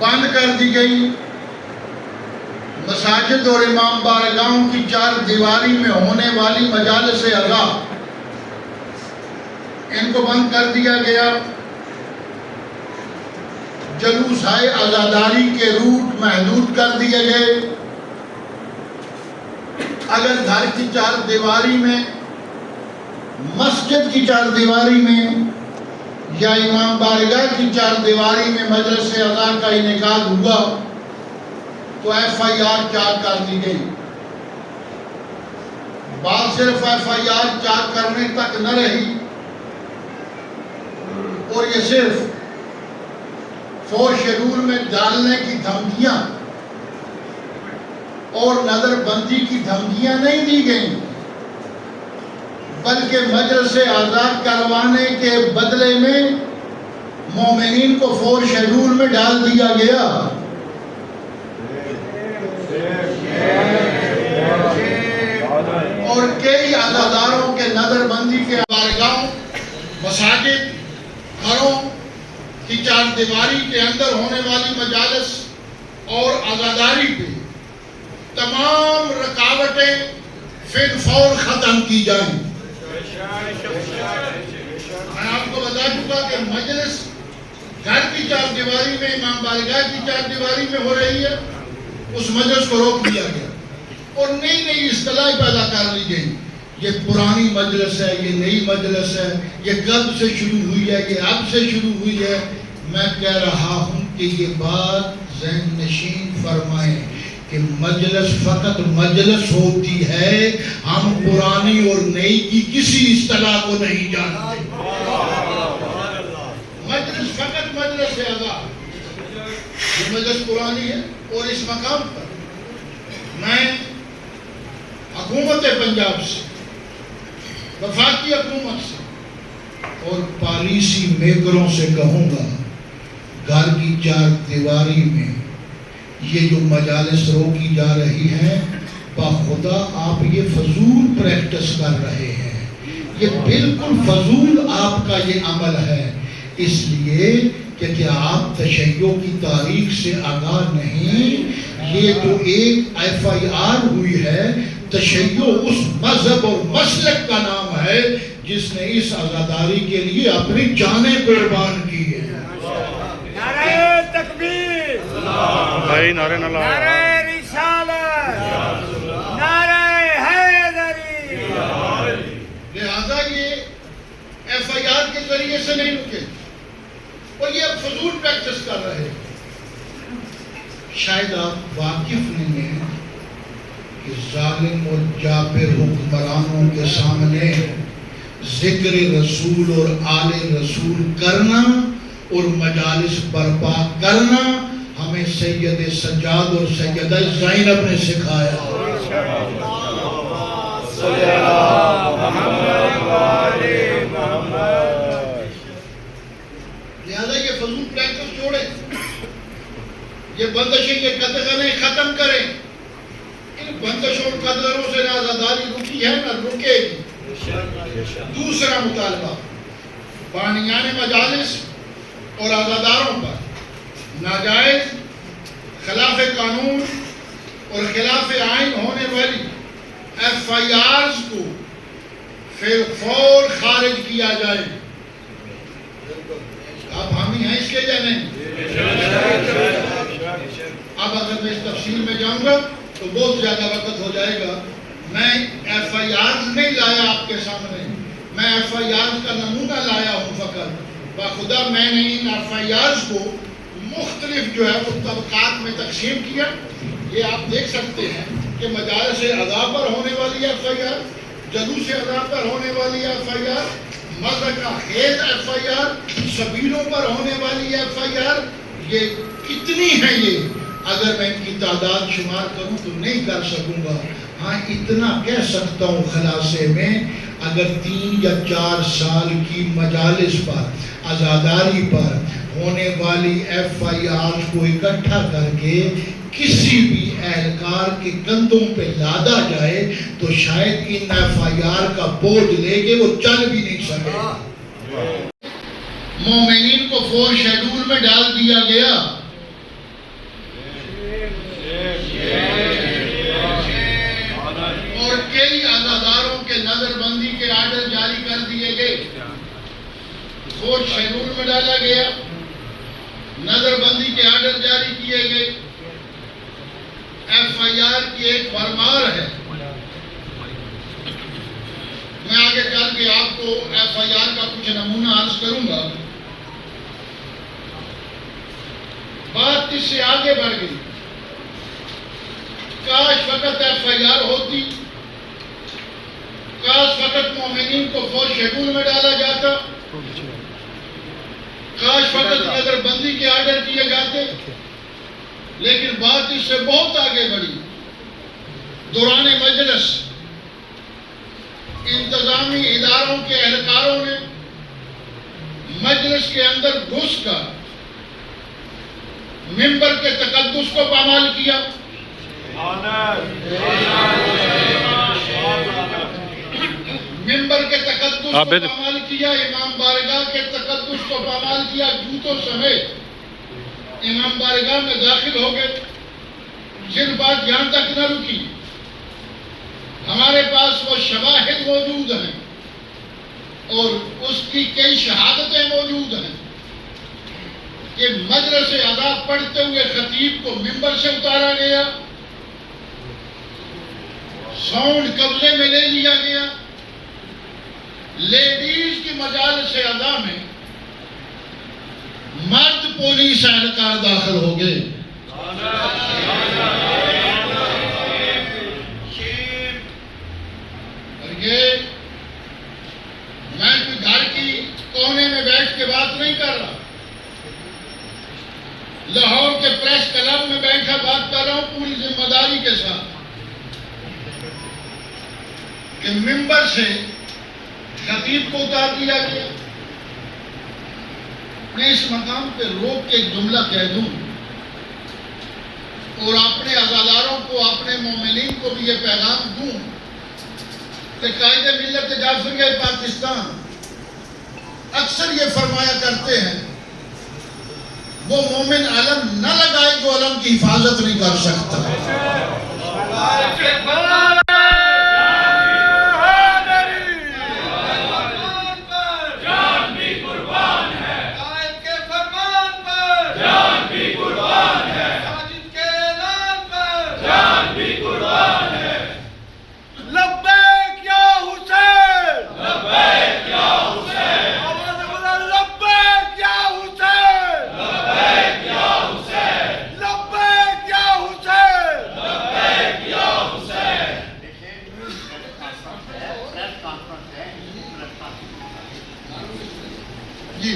بند کر دی گئی، مساجد اور امام بارگاہوں کی چار دیواری میں ہونے والی مجالس عزا ان کو بند کر دیا گیا، جلوسائے عزاداری کے روٹ محدود کر دیے گئے۔ اگر گھر کی چار دیواری میں، مسجد کی چار دیواری میں یا امام بارگاہ کی چار دیواری میں مجلس عزا کا انعقاد ہوا تو ایف آئی آر چاک کر دی گئی۔ بات صرف ایف آئی آر چاک کرنے تک نہ رہی، اور یہ صرف فور شیڈول میں ڈالنے کی دھمکیاں اور نظر بندی کی دھمکیاں نہیں دی گئیں، بلکہ مجلس عزا کروانے کے بدلے میں مومنین کو فور شیڈول میں ڈال دیا گیا۔ اور کئی عزاداروں کے نظر بندی کے بارگاہوں، مساجد، گھروں کی چار دیواری کے اندر ہونے والی مجالس اور عزاداری پہ تمام رکاوٹیں فی الفور ختم کی جائیں۔ میں آپ کو بتا چکا کہ مجلس گھر کی چار دیواری میں، امام بارگاہ کی چار دیواری میں ہو رہی ہے، اس مجلس کو روک دیا گیا اور نئی نئی اصطلاح پیدا کر لی گئی، یہ پرانی مجلس ہے، یہ نئی مجلس ہے، یہ کب سے شروع ہوئی ہے، یہ اب سے شروع ہوئی ہے۔ میں کہہ رہا ہوں کہ یہ بات ذہن نشین فرمائیں کہ مجلس فقط مجلس ہوتی ہے، ہم پرانی اور نئی کی کسی اصطلاح کو نہیں جانتے۔ مجلس فقط مجلس عزا، یہ مجلس پرانی ہے۔ اور اس مقام پر میں حکومت پنجاب سے، وفاقی حکومت سے اور پالیسی میکروں سے کہوں گا، گھر کی چار دیواری میں یہ جو مجالس روکی جا رہی ہیں، بخدا آپ یہ فضول پریکٹس کر رہے ہیں، یہ بالکل فضول آپ کا یہ عمل ہے، اس لیے کہ آپ تشیع کی تاریخ سے آگاہ نہیں۔ یہ جو ایک ایف آئی آر ہوئی ہے، تشیع اس مذہب اور مسلک کا نام ہے جس نے اس عزاداری کے لیے اپنی جانیں قربان کی ہے۔ نعرہ تکبیر، نعرہ رسالت، نعرہ حیدری۔ لہذا یہ ایف آئی آر کے ذریعے سے نہیں رکے اور یہ اب فضول پریکٹس کر رہے ہیں۔ شاید آپ واقف نہیں ہیں کہ ظالم اور جابر حکمرانوں کے سامنے ذکر رسول اور آل رسول کرنا اور مجالس برپا کرنا ہمیں سید سجاد اور سیدہ زینب نے سکھایا۔ لہذا یہ فضول پریکٹس چھوڑیں، یہ بندشیں کے قدغنیں ختم کریں۔ ان بندشوں اور قدغنوں سے نہ عزاداری رکی ہے نہ رکے گی۔ دوسرا مطالبہ، بانیان مجالس اور عزاداروں پر ناجائز، خلاف قانون اور خلاف آئین ہونے والی ایف آئی آرز کو فی الفور خارج کیا جائے۔ آپ حامی ہیں اس کے یا نہیں؟ اب اگر میں اس تفصیل میں جاؤں گا تو بہت زیادہ وقت ہو جائے گا۔ میں ایف آئی آرز نہیں لایا آپ کے سامنے، میں ایف آئی آرز کا نمونہ لایا ہوں فقط۔ باخدا میں نے ان ایف آئی آرز کو مختلف جو ہے وہ طبقات میں تقسیم کیا۔ یہ آپ دیکھ سکتے ہیں کہ مجالس عزا پر ہونے والی ایف آئی آر، جلوس عزا پر ہونے والی ایف آئی آر، مذہب خیز ایف آئی آر، سبیلوں پر ہونے والی ایف آئی آر، یہ کتنی ہیں یہ؟ اگر میں ان کی تعداد شمار کروں تو نہیں کر سکوں گا۔ ہاں اتنا کہہ سکتا ہوں خلاصے میں، اگر 3 یا 4 سال کی مجالس پر، عزاداری پر ہونے والی ایف آئی آر کو اکٹھا کر کے کسی بھی اہلکار کے کندھوں پہ لادا جائے تو شاید ان ایف آئی آر کا بوجھ لے کے وہ چل بھی نہیں سکے۔ مومنین کو فور شیڈول میں ڈال دیا گیا، فوج شیڈول میں ڈالا گیا، نظر بندی کے آرڈر جاری کیے گئے، ایف آئی آر کی ایک بھرمار ہے۔ میں آگے چل کے آپ کو ایف آئی آر کا کچھ نمونہ عرض کروں گا۔ بات اس سے آگے بڑھ گئی، کاش فقط ایف آئی آر ہوتی، کاش فقط مومنین کو فوج شیڈول میں ڈالا جاتا، کاش فقط نظر بندی کے آرڈر کیے جاتے، لیکن بات اس سے بہت آگے بڑھی۔ دوران مجلس انتظامی اداروں کے اہلکاروں نے مجلس کے اندر گھس کر ممبر کے تقدس کو پامال کیا، ممبر کے تقدس کو پامال کیا، امام بارگاہ کے تقدس کو پامال کیا، جوتوں سمیت امام بارگاہ میں داخل ہو گئے۔ جن بات یہاں تک نہ رکی، ہمارے پاس وہ شواہد موجود ہیں اور اس کی کئی شہادتیں موجود ہیں کہ مجلس ادا پڑھتے ہوئے خطیب کو ممبر سے اتارا گیا، ساؤنڈ قبضے میں لے لیا گیا، لیڈیز کی مجالس ادا میں مرد پولیس اہلکار داخل ہو گئے۔ اور یہ میں کوئی گھر کی کونے میں بیٹھ کے بات نہیں کر رہا، لاہور کے پریس کلب میں بیٹھا بات کر رہا ہوں پوری ذمہ داری کے ساتھ کہ ممبر سے خطیب کو اتار دیا گیا۔ میں اس مقام پہ روک کے ایک جملہ کہہ دوں اور اپنے عزاداروں کو، اپنے مومنین کو بھی یہ پیغام دوں کہ قائد ملت جعفریہ پاکستان اکثر یہ فرمایا کرتے ہیں وہ مومن علم نہ لگائے جو علم کی حفاظت نہیں کر سکتا۔ جی